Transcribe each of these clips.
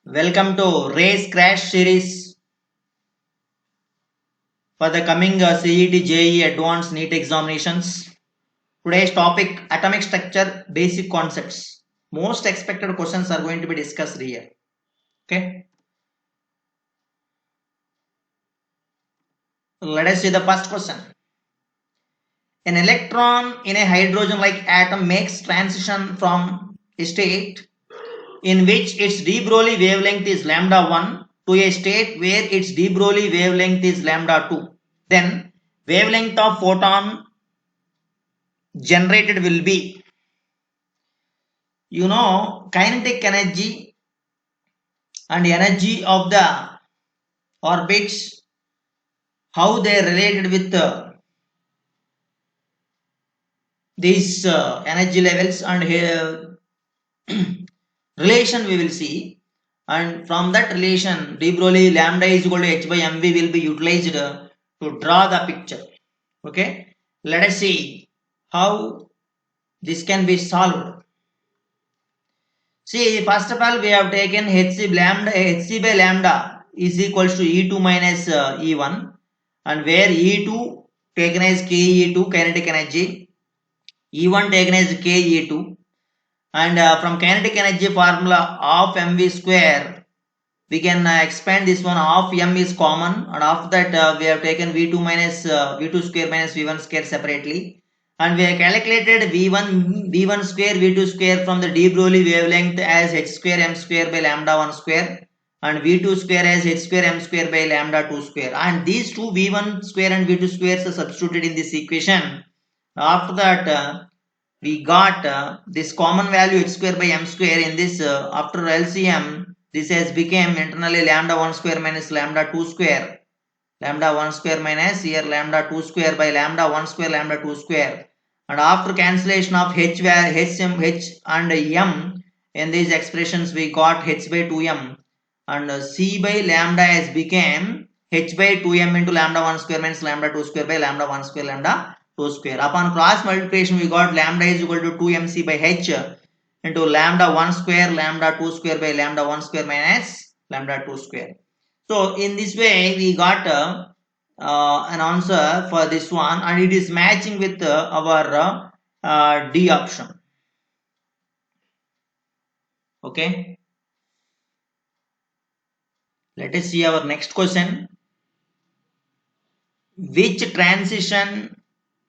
Welcome to Race Crash series for the coming CET JEE Advanced NEET examinations. Today's topic atomic structure basic concepts. Most expected questions are going to be discussed here. Okay. Let us see the first question. An electron in a hydrogen like atom makes transition from a state in which its de Broglie wavelength is lambda 1 to a state where its de Broglie wavelength is lambda 2. Then wavelength of photon generated will be kinetic energy and energy of the orbits, how they are related with these energy levels, and here relation we will see, and from that relation de Broglie lambda is equal to h by mv will be utilized to draw the picture. Okay, let us see how this can be solved. See, first of all, we have taken hc by lambda is equals to E2 minus E1, and where E2 taken as KE2 kinetic energy, E1 taken as KE2, and from kinetic energy formula of mv square, we can expand this one. Of m is common, and after that we have taken V2 minus V2 square minus V1 square separately. And we have calculated V1 square V2 square from the de Broglie wavelength as h square m square by lambda 1 square, and V2 square as h square m square by lambda 2 square. And these two V1 square and V2 squares are substituted in this equation. After that we got this common value h square by m square. In this after LCM, this has become internally lambda 1 square minus lambda 2 square. Lambda 1 square minus here lambda 2 square by lambda 1 square lambda 2 square. And after cancellation of h and m in these expressions, we got h by 2m, and c by lambda has become h by 2m into lambda 1 square minus lambda 2 square by lambda 1 square lambda 2 square. Upon cross multiplication, we got lambda is equal to 2mc by h into lambda 1 square lambda 2 square by lambda 1 square minus lambda 2 square. So in this way we got an answer for this one, and it is matching with our D option. Okay, let us see our next question. Which transition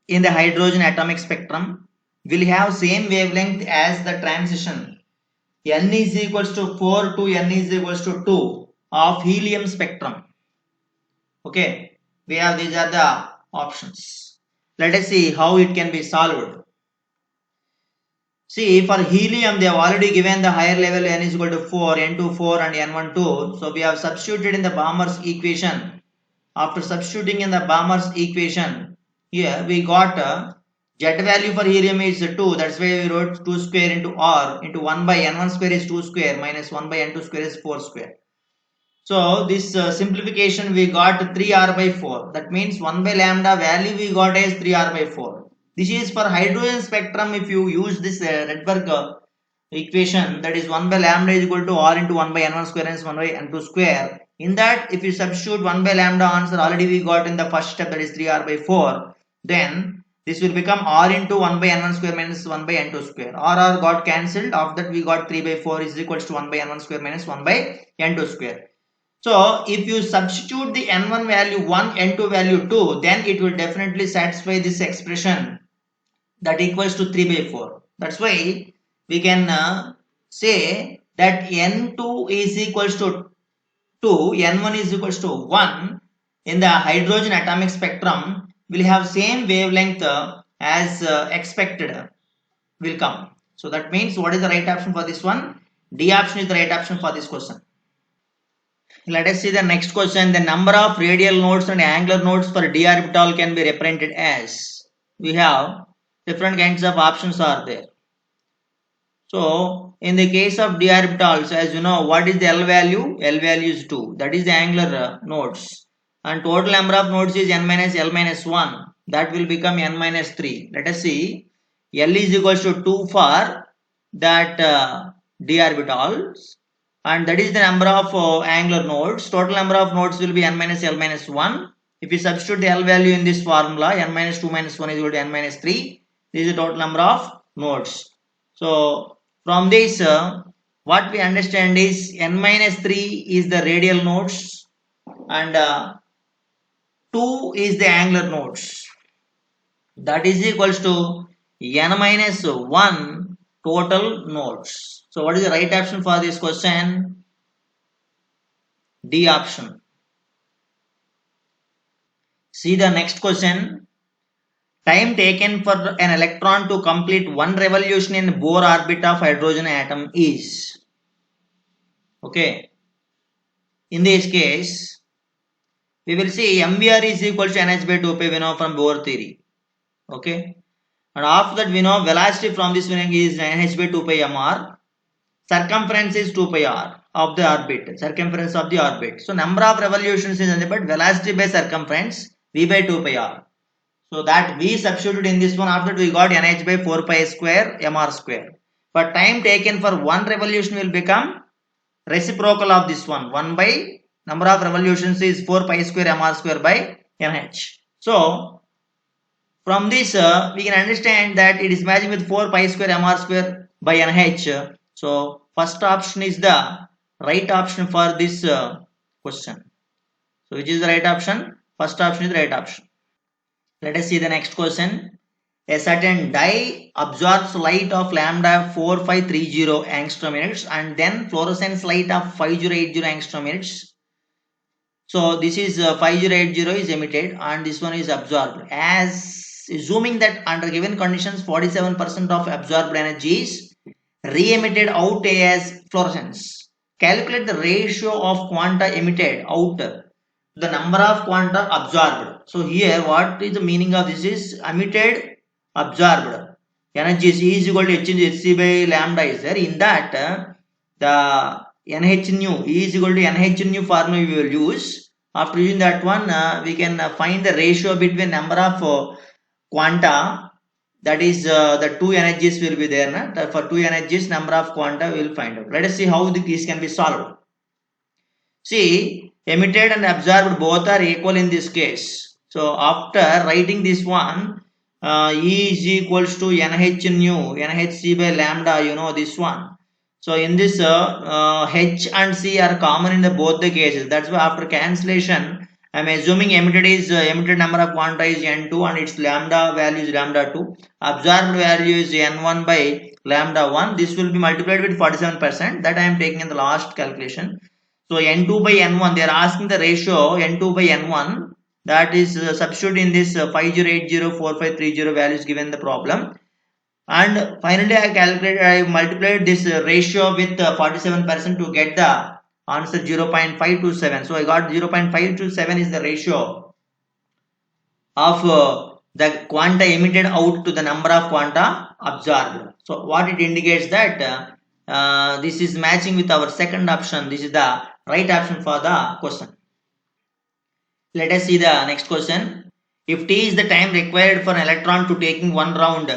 in the hydrogen atomic spectrum will have same wavelength as the transition n is equals to 4 to n is equals to 2 of helium spectrum? Okay, we have these are the options. Let us see how it can be solved. See, for helium they have already given the higher level n is equal to 4, n2 4 and n1 2. So we have substituted in the Balmer's equation. After substituting in the Balmer's equation, here we got Z value for helium is 2. That's why we wrote 2 square into R into 1 by n1 square is 2 square minus 1 by n2 square is 4 square. So this simplification we got 3r by 4. That means 1 by lambda value we got as 3r by 4. This is for hydrogen spectrum. If you use this Rydberg equation, that is 1 by lambda is equal to r into 1 by n1 square minus 1 by n2 square. In that, if you substitute 1 by lambda answer already we got in the first step, that is 3r by 4. Then this will become r into 1 by n1 square minus 1 by n2 square. R got cancelled. After that we got 3 by 4 is equals to 1 by n1 square minus 1 by n2 square. So if you substitute the n1 value 1, n2 value 2, then it will definitely satisfy this expression that equals to 3 by 4. That's why we can say that n2 is equals to 2, n1 is equals to 1 in the hydrogen atomic spectrum will have same wavelength as expected will come. So that means what is the right option for this one? D option is the right option for this question. Let us see the next question. The number of radial nodes and angular nodes for d orbital can be represented as. We have different kinds of options are there. So in the case of d orbitals, as you know, what is the L value? L value is 2. That is the angular nodes. And total number of nodes is n minus L minus 1. That will become n minus 3. Let us see. L is equals to 2 for that d orbitals. and that is the number of angular nodes. Total number of nodes will be n minus L minus 1. If you substitute the L value in this formula, n minus 2 minus 1 is equal to n minus 3. This is the total number of nodes. So from this, what we understand is n minus 3 is the radial nodes and 2 is the angular nodes. That is equals to n minus 1 total nodes. So what is the right option for this question? D option. See the next question. Time taken for an electron to complete one revolution in Bohr orbit of hydrogen atom is. Okay. In this case, we will see MVR is equal to NH by 2 pi, we know from Bohr theory. Okay. And after that we know velocity from this winning is NH by 2 pi mr. Circumference is 2 pi r of the orbit. Circumference of the orbit. So number of revolutions is nothing but velocity by circumference v by 2 pi r. So that we substituted in this one. After that we got NH by 4 pi square mr square. But time taken for one revolution will become reciprocal of this one. 1 by number of revolutions is 4 pi square mr square by NH. So from this we can understand that it is matching with 4 pi square mr square by NH. So first option is the right option for this question. So which is the right option? First option is the right option. Let us see the next question. A certain dye absorbs light of lambda 4530 angstrom units and then fluorescence light of 5080 angstrom units. So this is 5080 is emitted and this one is absorbed. As assuming that under given conditions 47% of absorbed energy is re-emitted out as fluorescence. Calculate the ratio of quanta emitted out to the number of quanta absorbed. So here what is the meaning of this is emitted absorbed energy is E is equal to H into Hc by lambda is there. In that the NH nu E is equal to NH nu formula we will use. After using that one we can find the ratio between number of quanta, that is the two energies will be there. For two energies number of quanta we will find out. Let us see how this can be solved. See, emitted and absorbed both are equal in this case. So after writing this one, E is equals to NH nu, NHC by lambda, you know this one. So in this H and C are common in the both the cases. That's why after cancellation, I am assuming emitted is emitted number of quanta is N2 and its lambda value is lambda 2. Absorbed value is N1 by lambda 1. This will be multiplied with 47%. That I am taking in the last calculation. So N2 by N1, they are asking the ratio N2 by N1. That is substitute in this 5080 4530 values given the problem, and finally I multiplied this ratio with 47% to get the answer 0.527. So I got 0.527 is the ratio of the quanta emitted out to the number of quanta absorbed. So what it indicates that this is matching with our second option. This is the right option for the question. Let us see the next question. If t is the time required for an electron to taking one round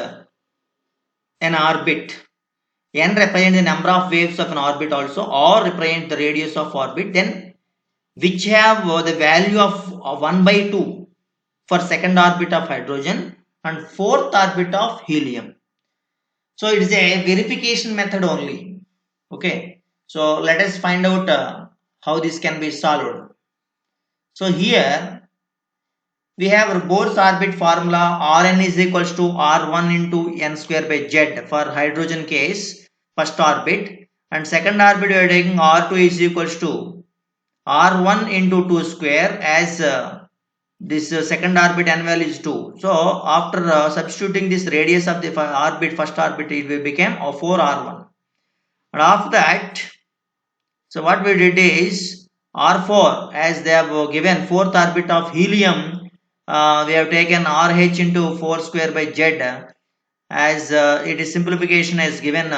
an orbit, n represents the number of waves of an orbit also, or represents the radius of orbit, then which have the value of 1 by 2 for second orbit of hydrogen and fourth orbit of helium. So it is a verification method only. Okay. So let us find out how this can be solved. So here we have Bohr's orbit formula. Rn is equals to R1 into n square by z for hydrogen case, first orbit, and second orbit we are taking R2 is equals to R1 into 2 square, as this second orbit n value is 2. So after substituting this radius of the orbit, first orbit, it will become 4R1. And after that, so what we did is R4, as they have given fourth orbit of helium, we have taken RH into 4 square by Z, as it is simplification as given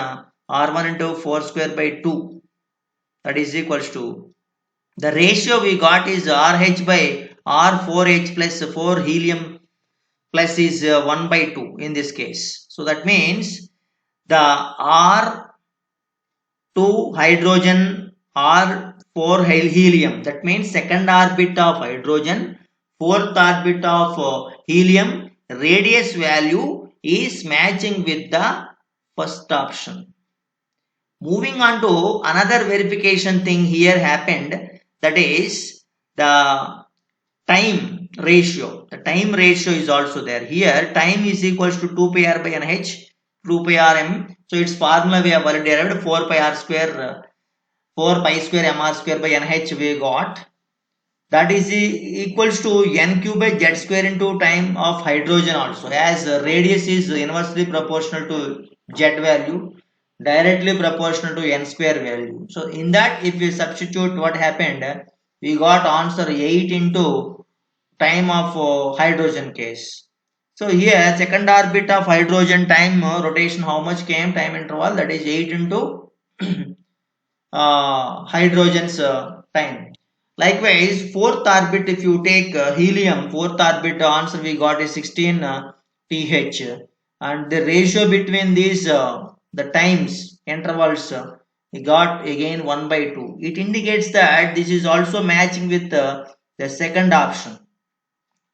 R1 into 4 square by 2, that is equals to, the ratio we got is RH by R4H plus 4 helium plus is 1 by 2 in this case. So that means the R2 hydrogen R4 helium. That means second orbit of hydrogen, fourth orbit of helium. Radius value is matching with the first option. Moving on to another verification thing here happened, that is the time ratio. The time ratio is also there. Here time is equals to 2 pi r by nh, 2 pi r m. So its formula we have already derived, 4 pi r square, 4 pi square mr square by nh we got. That is equals to n cube by z square into time of hydrogen also, as radius is inversely proportional to z value, directly proportional to n square value. So in that, if we substitute, what happened, we got answer 8 into time of hydrogen case. So here second orbit of hydrogen time rotation, how much came, time interval, that is 8 into hydrogen's time. Likewise, fourth orbit, if you take helium, fourth orbit answer we got is 16 pH, and the ratio between these the times intervals we got again 1 by 2. It indicates that this is also matching with the second option.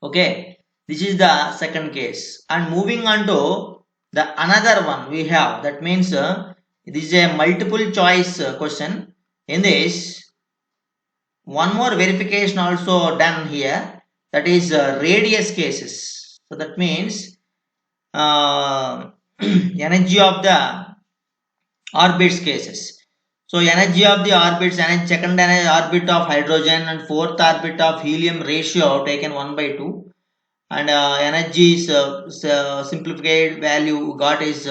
Okay, this is the second case. And moving on to the another one we have, that means this is a multiple choice question. In this, one more verification also done here, that is radius cases. So that means energy of the orbits cases. So energy of the orbits, and second orbit of hydrogen and fourth orbit of helium ratio taken 1 by 2, and energy is simplified value got is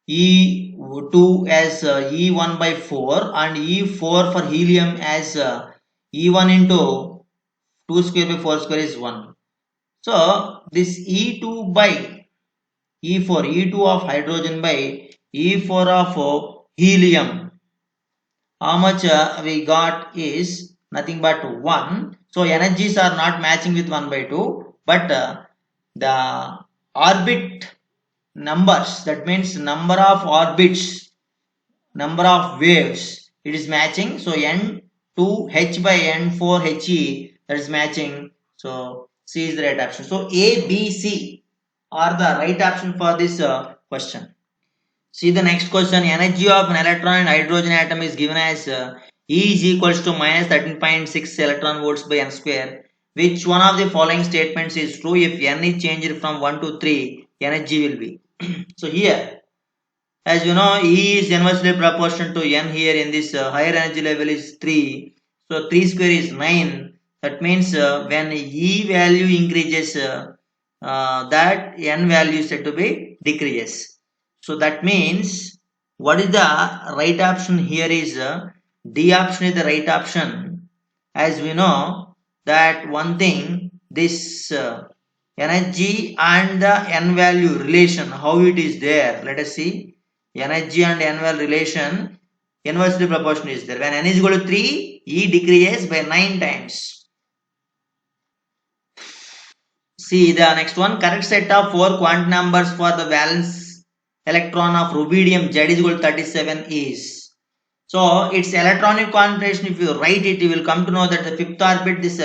E2 as E1 by 4 and E4 for helium as E1 into 2 square by 4 square is 1. So this E2 by E4, E2 of hydrogen by E4 of helium, how much we got is nothing but 1. So energies are not matching with 1 by 2, but the orbit numbers, that means number of orbits, number of waves, it is matching. So N2H by N4He, that is matching. So C is the right option. So A, B, C are the right option for this question. See the next question. Energy of an electron and hydrogen atom is given as E is equals to minus 13.6 electron volts by n square. Which one of the following statements is true? If n is changed from 1 to 3, energy will be. So here, as you know, E is inversely proportional to n. Here in this higher energy level is 3. So 3 square is 9. That means when E value increases, that n value is said to be decreases. So that means what is the right option here is D option is the right option. As we know that one thing, this energy and the n value relation, how it is there. Let us see. Energy and n value relation inversely proportional is there. When n is equal to 3, E decreases by 9 times. See the next one. Correct set of 4 quantum numbers for the valence electron of rubidium Z is equal to 37 is. So its electronic configuration, if you write it, you will come to know that the fifth orbit, this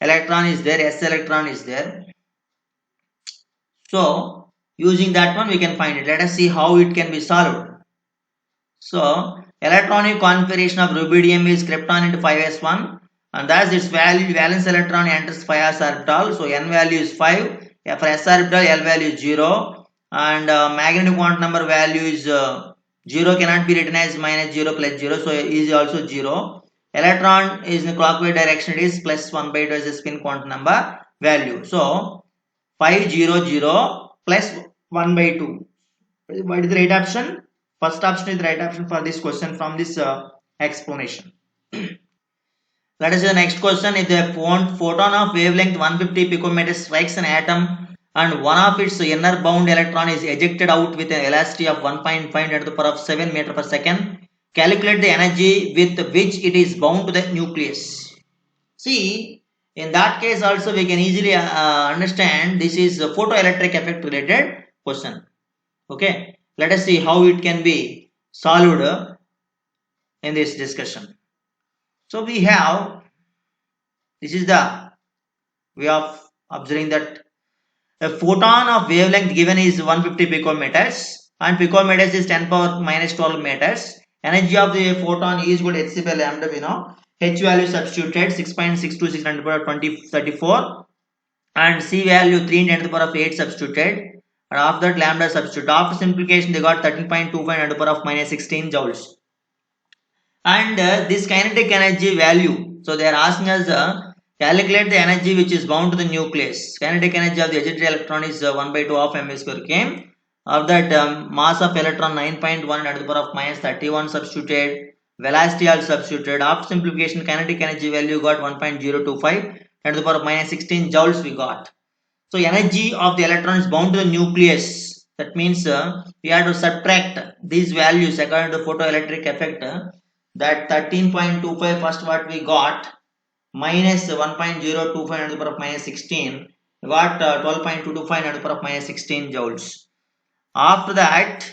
electron is there, s electron is there. So using that one we can find it. Let us see how it can be solved. So electronic configuration of rubidium is krypton into 5s1, and thus its valence electron enters 5s orbital. So n value is 5. For s orbital, L value is 0, and magnetic quantum number value is 0 cannot be written as minus 0 plus 0, so is also 0. Electron is in the clockwise direction, it is plus 1 by 2 as a spin quantum number value. So 500 plus 1 by 2. What is the right option? First option is the right option for this question from this explanation. Let us see the next question. If the photon of wavelength 150 picometers strikes an atom and one of its inner bound electron is ejected out with an velocity of 1.5 10 to the power of 7 meter per second, calculate the energy with which it is bound to the nucleus. See, in that case also we can easily understand this is a photoelectric effect related question. Okay, let us see how it can be solved. in this discussion. So we have, this is the way of observing that a photon of wavelength given is 150 picometers and picometers is 10 power minus 12 meters. Energy of the photon is equal to hc by lambda, we know. H value substituted 6.626 10 to the power 34 and C value 3 10 to the power of 8 substituted, and after that lambda substitute. After simplification they got 13.25 10 to the power of minus 16 joules. And this kinetic energy value, so they are asking us calculate the energy which is bound to the nucleus. Kinetic energy of the agitated electron is 1 by 2 of mv square km. Of that mass of electron 9.1 10 to the power of minus 31 substituted, velocity also substituted. After simplification kinetic energy value got 1.025 10 to the power of minus 16 joules we got. So energy of the electron is bound to the nucleus. That means we have to subtract these values according to photoelectric effect. That 13.25 first what we got minus 1.025 10 to the power of minus 16, we got 12.225 10 to the power of minus 16 joules. After that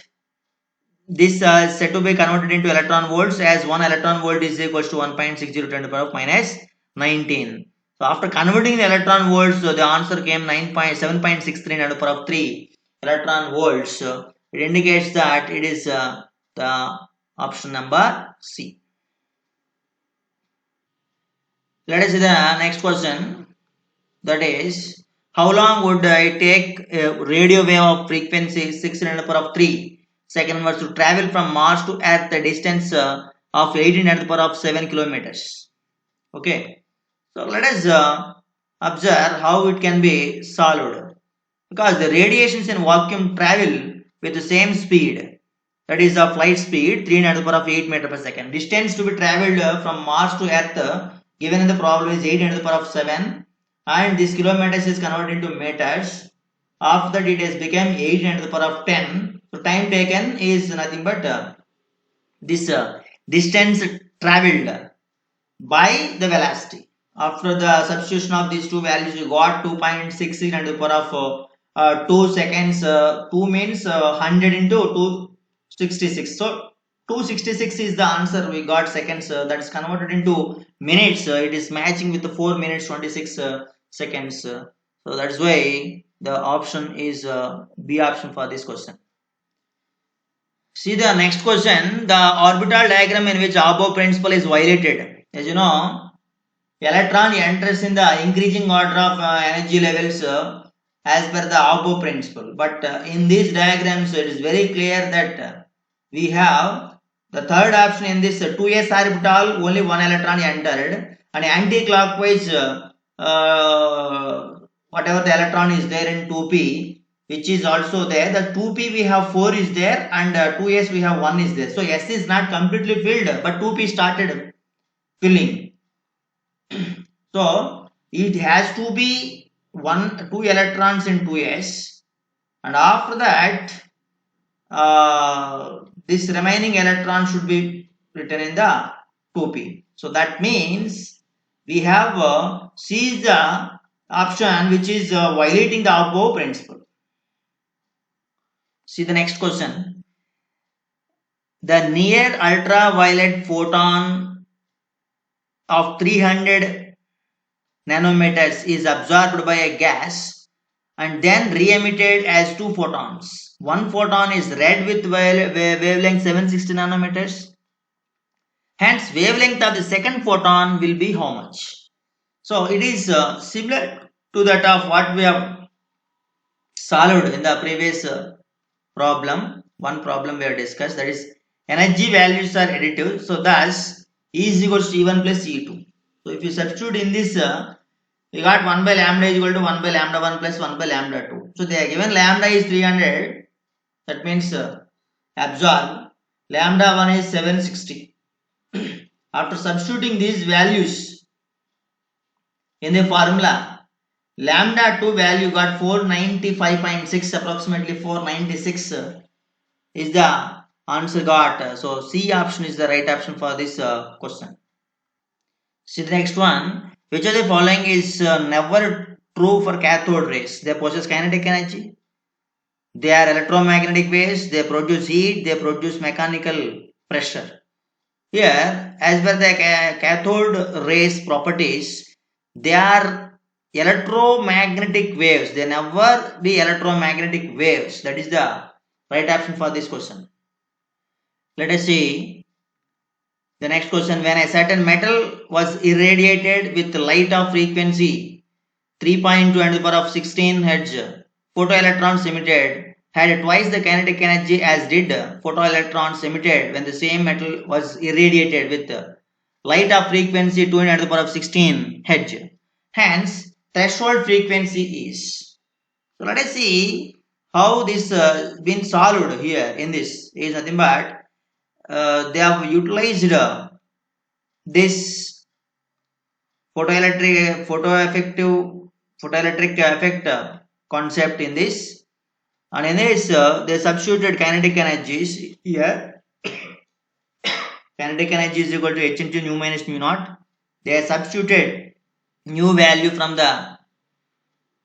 this is said to be converted into electron volts, as 1 electron volt is equals to 1.60 10 to the power of minus 19. So after converting the electron volts, the answer came 7.63 10 to the power of 3 electron volts. It indicates that it is the option number C. Let us see the next question. That is, how long would it take a radio wave of frequency 6 10 to the power of 3 second was to travel from Mars to Earth, the distance of 18 10 to the power of 7 kilometers? Okay. So let us observe how it can be solved, because the radiations in vacuum travel with the same speed, that is of light speed 3 10 to the power of 8 meter per second. Distance to be traveled from Mars to Earth given in the problem is 8 10 to the power of 7, and this kilometers is converted into meters. After that it has become 8 10 to the power of 10. So time taken is nothing but this distance traveled by the velocity. After the substitution of these two values, you got 2.66 10 to the power of 2 seconds. 2 means 100 into 266. So 266 is the answer we got seconds. That is converted into minutes. It is matching with the 4 minutes 26 seconds. So that's why the option is B option for this question. See the next question. The orbital diagram in which Above principle is violated. As you know, electron enters in the increasing order of energy levels as per the Above principle. But in these diagrams, it is very clear that we have the third option in this 2s orbital, only one electron entered, and anti-clockwise whatever the electron is there in 2p, which is also there. The 2p we have 4 is there, and 2s we have 1 is there. So s is not completely filled, but 2p started filling. So it has to be 2 electrons in 2s, and after that this remaining electron should be written in the 2p. So that means we have C is the option which is violating the above principle. See the next question. The near ultraviolet photon of 300 nanometers is absorbed by a gas and then re-emitted as 2 photons. One photon is red with wavelength 760 nanometers. Hence, wavelength of the second photon will be how much? So, it is similar to that of what we have solved in the previous problem. One problem we have discussed, that is energy values are additive. So, thus E is equals to E1 plus E2. So, if you substitute in this, we got 1 by lambda is equal to 1 by lambda 1 plus 1 by lambda 2. So, they are given lambda is 300. That means absorb. Lambda 1 is 760. After substituting these values in the formula, lambda 2 value got 495.6, approximately 496 is the answer got. So C option is the right option for this question. See the next one. Which of the following is never true for cathode rays? They possess kinetic energy, they are electromagnetic waves, they produce heat, they produce mechanical pressure. Here, as per the cathode rays properties, they are electromagnetic waves. They never be electromagnetic waves. That is the right option for this question. Let us see the next question. When a certain metal was irradiated with light of frequency 3.2 10 to the power of 16 Hz, photoelectrons emitted had twice the kinetic energy as did photoelectrons emitted when the same metal was irradiated with light of frequency 2 10 to the power of 16 Hz. Hence, threshold frequency is. So let us see how this been solved here in this is nothing but they have utilized this photoelectric effect concept in this, and in this they substituted kinetic energies here. Kinetic energy is equal to h into nu minus mu naught. They have substituted new value from the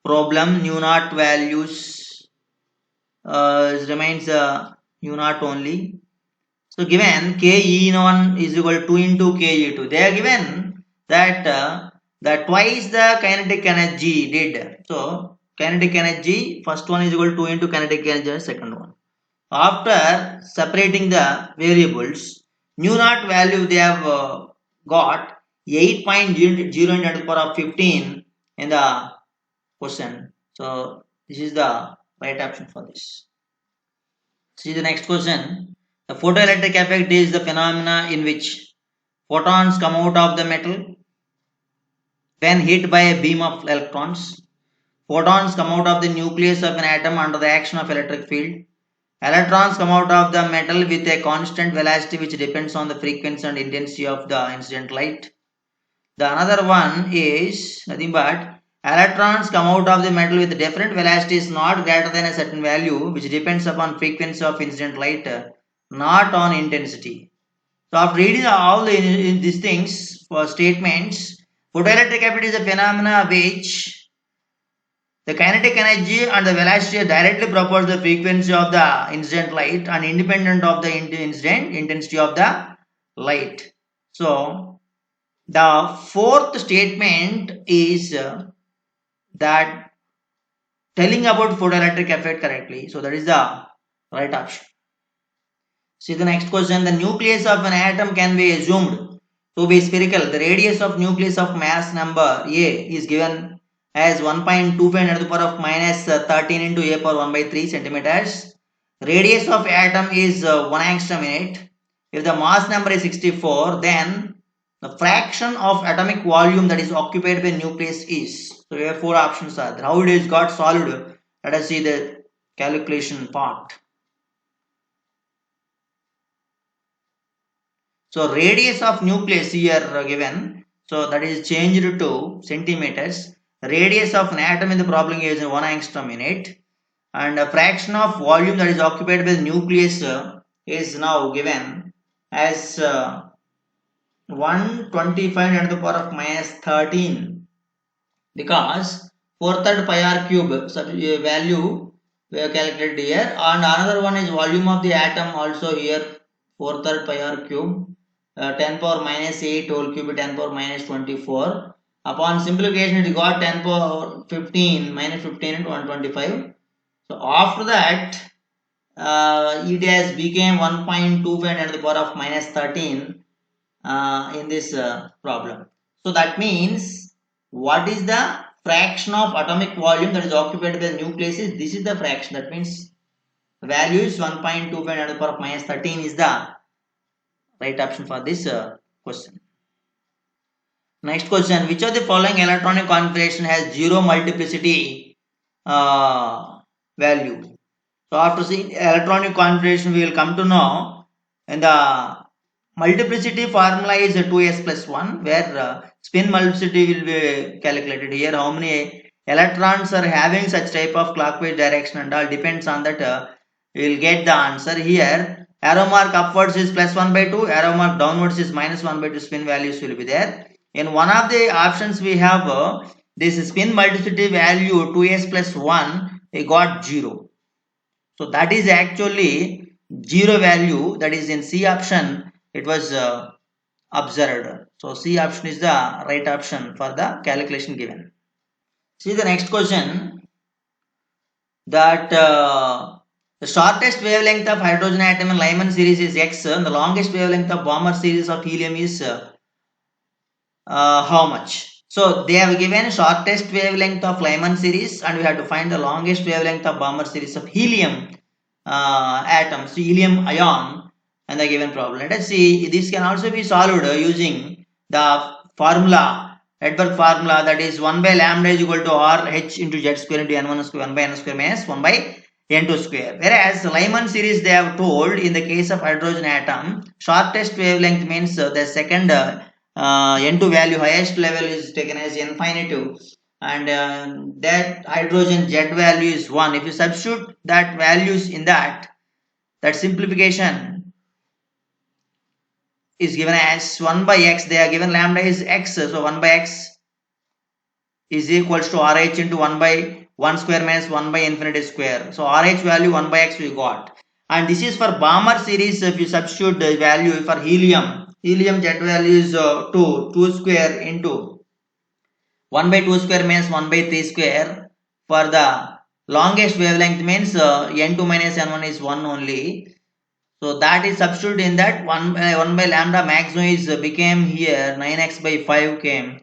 problem. Nu naught values remains nu naught only. So given Ke E1 is equal to 2 into Ke E2. They are given that twice the kinetic energy did. So kinetic energy, first one is equal to 2 into kinetic energy, second one. After separating the variables, nu naught value they have got 8.0 into the power of 15 in the question. So this is the right option for this. See the next question. The photoelectric effect is the phenomena in which photons come out of the metal when hit by a beam of electrons. Photons come out of the nucleus of an atom under the action of electric field. Electrons come out of the metal with a constant velocity which depends on the frequency and intensity of the incident light. The another one is nothing but electrons come out of the metal with different velocities not greater than a certain value which depends upon frequency of incident light, not on intensity. So after reading all these things for statements, photoelectric effect is a phenomena which the kinetic energy and the velocity are directly proportional to the frequency of the incident light and independent of the incident intensity of the light. So the fourth statement is that telling about photoelectric effect correctly. So that is the right option. See the next question. The nucleus of an atom can be assumed to be spherical. The radius of nucleus of mass number A is given as 1.25 to the power of minus 13 into A power 1 by 3 centimeters. Radius of atom is 1 angstrom in it. If the mass number is 64, then the fraction of atomic volume that is occupied by nucleus is. So here 4 options are there. How it is got solved? Let us see the calculation part. So radius of nucleus here given. So that is changed to centimeters. Radius of an atom in the problem is 1 angstrom in it. And a fraction of volume that is occupied by the nucleus is now given as 125 to the power of minus 13, because 4/3 pi r cube value we have calculated here, and another one is volume of the atom also here 4/3 pi r cube, 10 power minus 8 whole cube 10 power minus 24. Upon simplification it got 10 power 15 minus 15 into 125. So after that it has became 1.25 to the power of minus 13 in this problem. So that means what is the fraction of atomic volume that is occupied by the nucleus is this is the fraction. That means the value is 1.25 to the power of minus 13 is the right option for this question. Next question. Which of the following electronic configuration has zero multiplicity value? So after seeing electronic configuration we will come to know, and the multiplicity formula is 2s plus 1, where spin multiplicity will be calculated. Here how many electrons are having such type of clockwise direction and all depends on that we will get the answer. Here arrow mark upwards is plus 1 by 2, arrow mark downwards is minus 1 by 2, spin values will be there. In one of the options we have this spin multiplicity value 2s plus 1, we got 0. So that is actually 0 value, that is in C option it was observed. So C option is the right option for the calculation given. See the next question, that the shortest wavelength of hydrogen atom in Lyman series is X, and the longest wavelength of Balmer series of helium is how much? So they have given shortest wavelength of Lyman series, and we have to find the longest wavelength of Balmer series of helium atoms, helium ion, and the given problem. Let us see, this can also be solved using the formula, Edberg formula, that is 1 by lambda is equal to RH into Z square into N1 square, 1 by N square minus 1 by N2 square. Whereas Lyman series, they have told in the case of hydrogen atom, shortest wavelength means the second N2 value, highest level is taken as infinitive, and that hydrogen Z value is 1. If you substitute that values in that simplification is given as 1 by X. They are given lambda is X, so 1 by X is equals to RH into 1 by 1 square minus 1 by infinity square. So RH value 1 by X we got, and this is for Balmer series. If you substitute the value for helium Z value is 2 square into 1 by 2 square means 1 by 3 square. For the longest wavelength means N2 minus N1 is 1 only. So that is substituted in that 1 by lambda maximum is became here 9x by 5 came.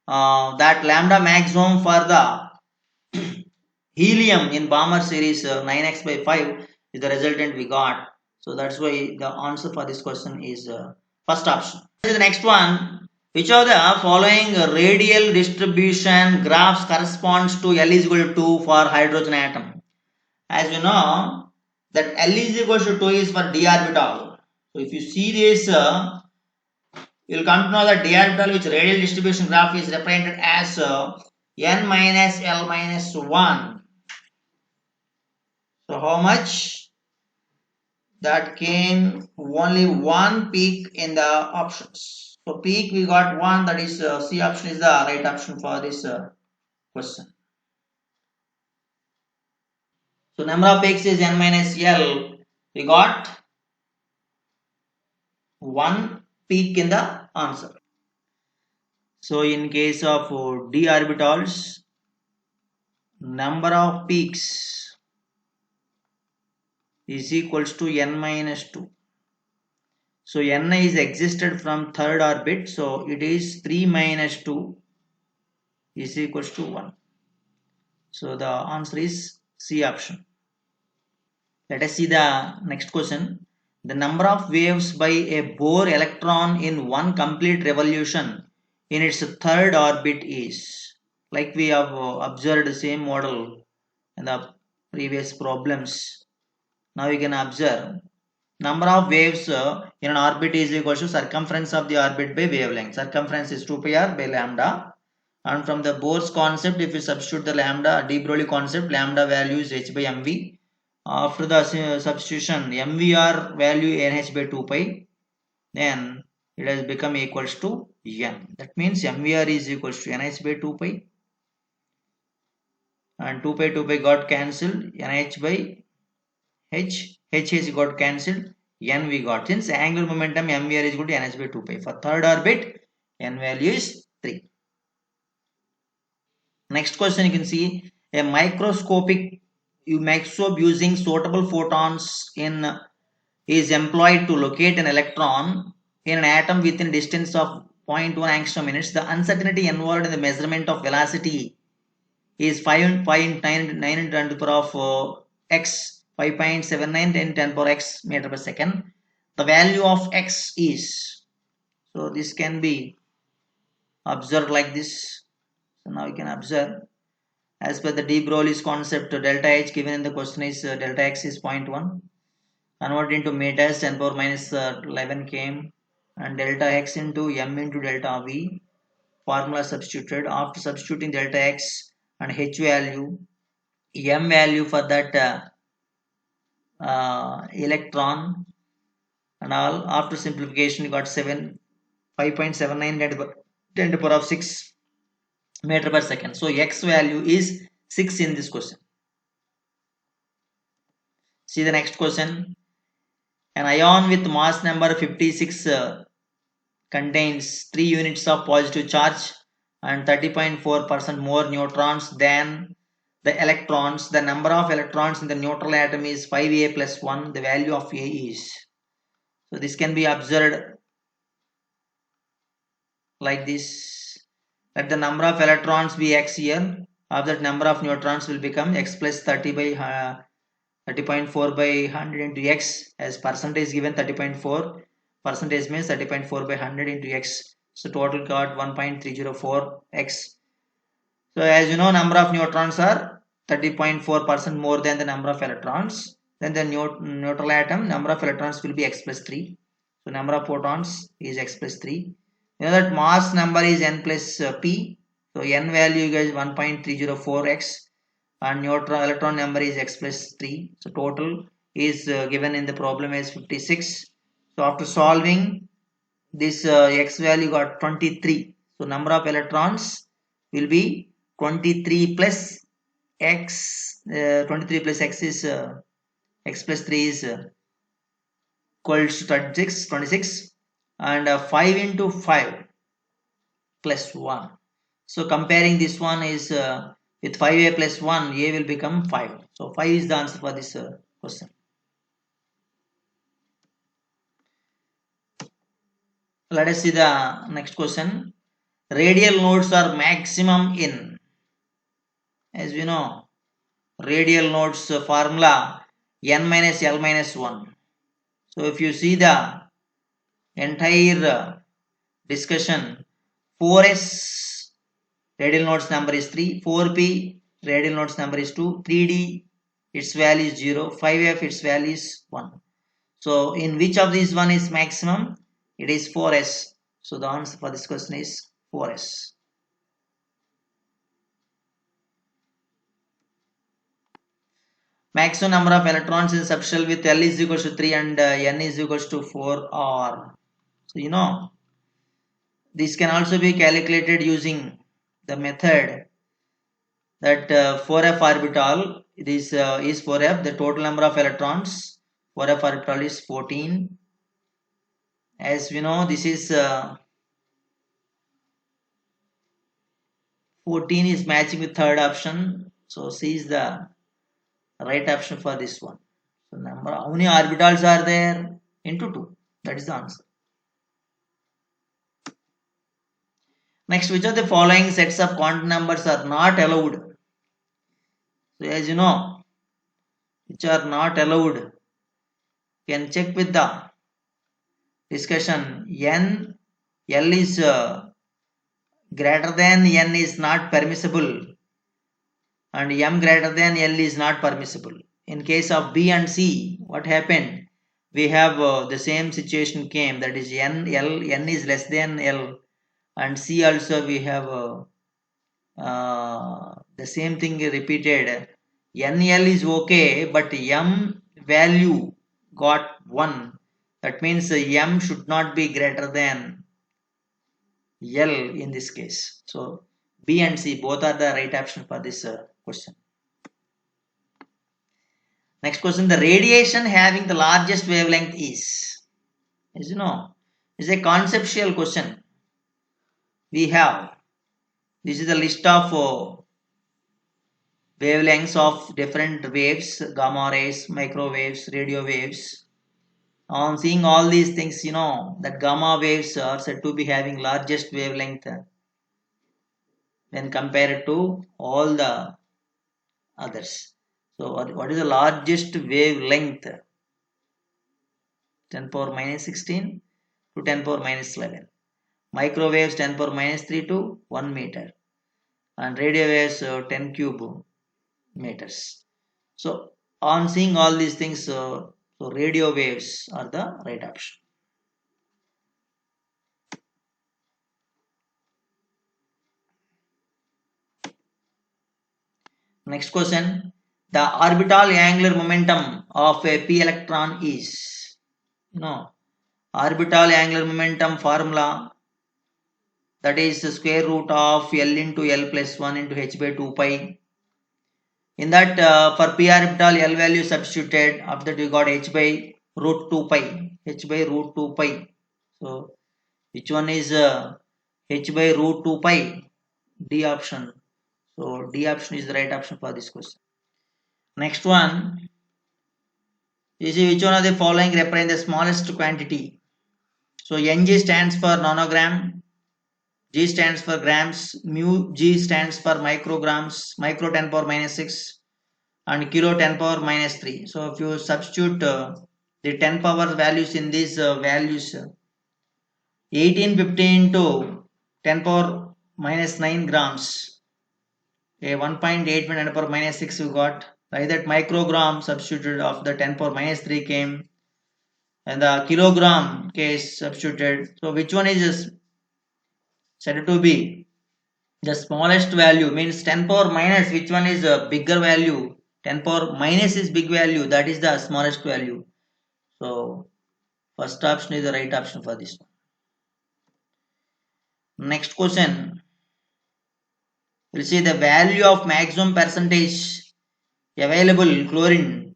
That lambda maximum for the helium in Balmer series 9x by 5 is the resultant we got. So that's why the answer for this question is first option. The next one, which of the following radial distribution graphs corresponds to L is equal to 2 for hydrogen atom? As you know that L is equal to 2 is for d orbital. So if you see this, you will come to know that d orbital which radial distribution graph is represented as n minus L minus 1. So how much? That came only one peak in the options. So peak we got 1, that is C option is the right option for this question. So number of peaks is n minus L. We got 1 peak in the answer. So in case of d orbitals, number of peaks is equals to n minus 2. So n is existed from third orbit, so it is 3 minus 2 is equals to 1. So the answer is C option. Let us see the next question. The number of waves by a Bohr electron in one complete revolution in its third orbit is, like we have observed the same model in the previous problems. Now you can observe number of waves in an orbit is equal to circumference of the orbit by wavelength. Circumference is 2 pi r by lambda, and from the Bohr's concept, if you substitute the lambda, de Broglie concept, lambda value is h by mv. After the substitution, mvr value nh by 2 pi, then it has become equals to n. That means mvr is equals to nh by 2 pi, and 2 pi got cancelled, nh by h has got cancelled, n we got. Since angular momentum mvr is equal to nh by 2 pi. For third orbit, n value is 3. Next question, you can see a microscopic microscope using suitable photons is employed to locate an electron in an atom within distance of 0.1 angstrom minutes. The uncertainty involved in the measurement of velocity is 5.9 into 10 to the power of x, 5.79 10 to the power x meter per second. The value of x is, so this can be observed like this. So now you can observe, as per the de Broglie's concept, delta h given in the question is delta x is 0.1. Convert into meters, 10 power minus 11 km, and delta x into m into delta v. Formula substituted. After substituting delta x and h value, m value for that electron and all, after simplification you got 5.79 10 to the power of 6 meter per second. So x value is 6 in this question. See the next question. An ion with mass number 56 contains 3 units of positive charge and 30.4% more neutrons than the electrons. The number of electrons in the neutral atom is 5a plus 1. The value of a is. So this can be observed like this. Let the number of electrons be x here. Of that number of neutrons will become x plus 30 by 30.4 by 100 into x, as percentage given 30.4. Percentage means 30.4 by 100 into x. So total got 1.304 x. So as you know, number of neutrons are 30.4% more than the number of electrons. Then the neutral atom number of electrons will be x plus 3. So number of protons is x plus 3. You know that mass number is n plus p. So n value is 1.304x and neutron electron number is x plus 3. So total is given in the problem as 56. So after solving this x value got 23. So number of electrons will be 23 plus x. 23 plus x is x plus 3 is equals to 26 and 5 into 5 plus 1. So comparing this one is with 5a plus 1, a will become 5. So 5 is the answer for this question. Let us see the next question. Radial nodes are maximum in, as we know, radial nodes formula n minus l minus 1. So if you see the entire discussion, 4s radial nodes number is 3, 4p radial nodes number is 2, 3d its value is 0, 5f its value is 1. So in which of these one is maximum? It is 4s. So the answer for this question is 4s. Maximum number of electrons in subshell with L is equals to 3 and N is equals to 4 are. So you know, this can also be calculated using the method that 4f orbital is 4f. The total number of electrons 4f orbital is 14. As we know, this is 14 is matching with third option. So C is the right option for this one. So number, how many orbitals are there? Into 2. That is the answer. Next, which of the following sets of quantum numbers are not allowed? So as you know, which are not allowed, you can check with the discussion. L is greater than N is not permissible and M greater than L is not permissible. In case of B and C, what happened? We have the same situation came, that is N is less than L, and C also we have the same thing repeated. NL is okay, but M value got 1. That means M should not be greater than L in this case. So B and C both are the right option for this question. Next question, the radiation having the largest wavelength is, as you know, is a conceptual question. We have, this is the list of wavelengths of different waves, gamma rays, microwaves, radio waves. On seeing all these things, you know that gamma waves are said to be having largest wavelength when compared to all the others. So what is the largest wavelength? 10 power minus 16 to 10 power minus 11. Microwaves 10 power minus 3 to 1 meter. And radio waves 10 cube meters. So on seeing all these things, so radio waves are the right option. Next question, the orbital angular momentum of a p electron is, orbital angular momentum formula, that is the square root of L into L plus 1 into h by 2 pi. In that for p orbital L value substituted, after that we got h by root 2 pi, h by root 2 pi. So Which one is h by root 2 pi? D option. So D option is the right option for this question. Next one. You see which one of the following represent the smallest quantity. So Ng stands for nanogram, G stands for grams, mu G stands for micrograms, micro 10 power minus 6 and kilo 10 power minus 3. So if you substitute the 10 power values in these values, 1850 into 10 power minus 9 grams, a 1.8 10 power minus 6 you got. Like that microgram substituted of the 10 power minus 3 came and the kilogram case substituted. So which one is said to be the smallest value? Means 10 power minus, which one is a bigger value? 10 power minus is big value, that is the smallest value. So first option is the right option for this one. Next question, we'll see the value of maximum percentage available chlorine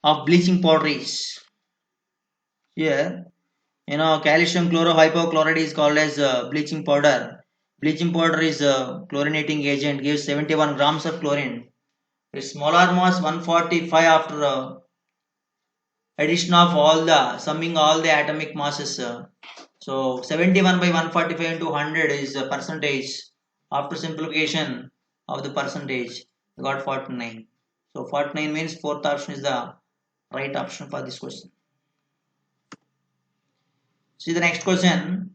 of bleaching powder is. Here, calcium chlorohypochloride is called as bleaching powder. Bleaching powder is a chlorinating agent, gives 71 grams of chlorine. Its molar mass 145 after addition of all the summing all the atomic masses. So 71 by 145 into 100 is a percentage. After simplification of the percentage, we got 49. So 49 means fourth option is the right option for this question. See the next question.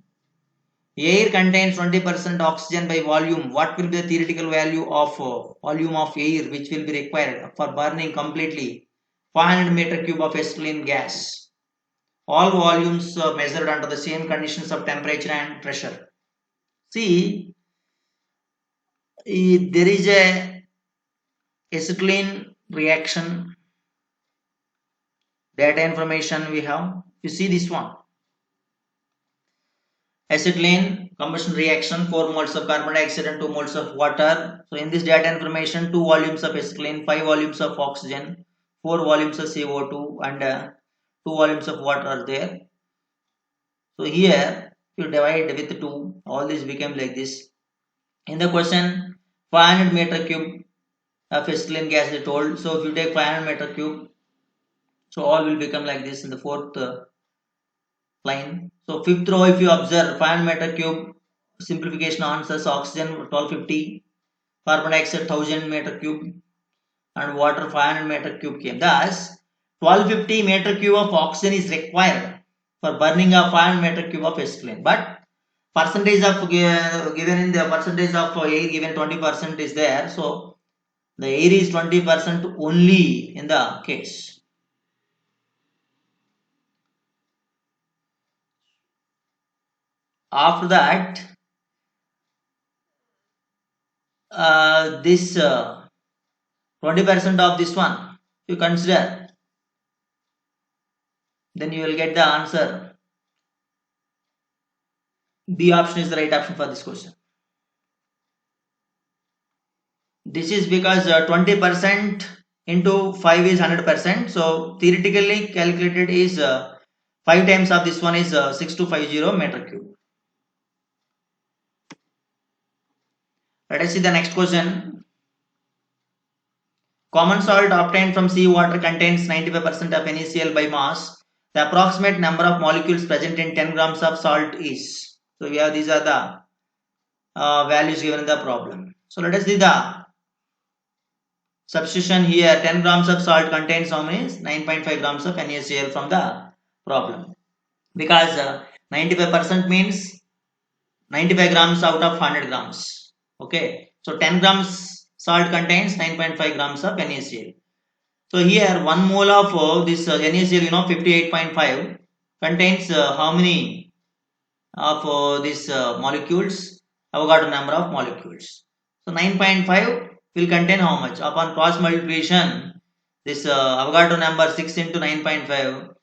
Air contains 20% oxygen by volume. What will be the theoretical value of volume of air which will be required for burning completely 500 meter cube of acetylene gas? All volumes measured under the same conditions of temperature and pressure. See, there is a acetylene reaction. Data information we have. You see this one. Acetylene combustion reaction, 4 moles of carbon dioxide and 2 moles of water. So in this data information, 2 volumes of acetylene, 5 volumes of oxygen, 4 volumes of CO2 and 2 volumes of water are there. So here you divide with 2, all this became like this. In the question, 500 meter cube of acetylene gas they told. So if you take 500 meter cube, so all will become like this in the fourth line. So fifth row, if you observe 500 meter cube, simplification answers oxygen 1250, carbon dioxide 1000 meter cube and water 500 meter cube came. Thus 1250 meter cube of oxygen is required for burning of 500 meter cube of acetylene. But percentage of given in the percentage of air given 20% is there. So the air is 20% only in the case. After that, this 20% of this one you consider, then you will get the answer. B option is the right option for this question. This is because 20% into 5 is 100%. So theoretically calculated is 5 times of this one is 6250 meter cube. Let us see the next question. Common salt obtained from seawater contains 95% of NaCl by mass. The approximate number of molecules present in 10 grams of salt is. So we have these are the values given in the problem. So let us see the substitution here. 10 grams of salt contains how many? 9.5 grams of NaCl from the problem. Because 95% means 95 grams out of 100 grams. Okay. So 10 grams salt contains 9.5 grams of NaCl. So here 1 mole of this NaCl, 58.5 contains how many of these molecules? Avogadro number of molecules. So 9.5 will contain how much? Upon cross multiplication, this Avogadro number 6 into 9.5.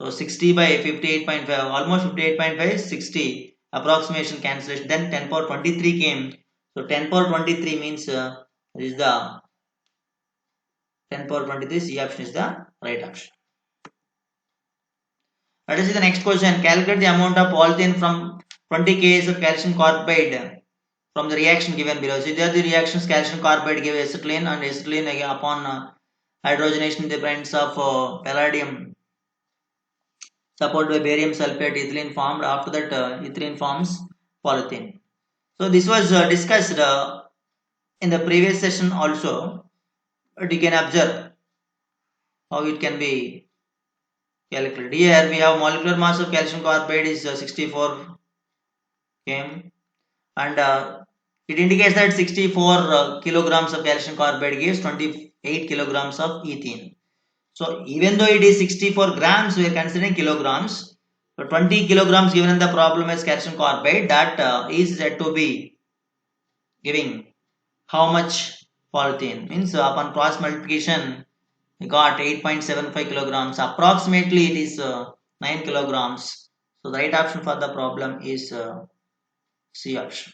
So 60 by 58.5, almost 58.5 is 60. Approximation cancellation. Then 10 power 23 came. So 10 power 23 means is the 10 power 23. C option is the right option. Let us see the next question. Calculate the amount of polythene from 20 kgs of calcium carbide from the reaction given below. So there are the reactions calcium carbide give acetylene, and acetylene again upon hydrogenation in the presence of palladium supported by barium sulfate, ethylene formed. After that ethylene forms polythene. So this was discussed in the previous session also, but you can observe how it can be calculated. Here we have molecular mass of calcium carbide is 64 km, and it indicates that 64 kilograms of calcium carbide gives 28 kilograms of ethene. So even though it is 64 grams, we are considering kilograms. So 20 kilograms given in the problem as calcium carbide, that is said to be giving how much polythene. Means upon cross multiplication, we got 8.75 kilograms. Approximately it is 9 kilograms. So the right option for the problem is C option.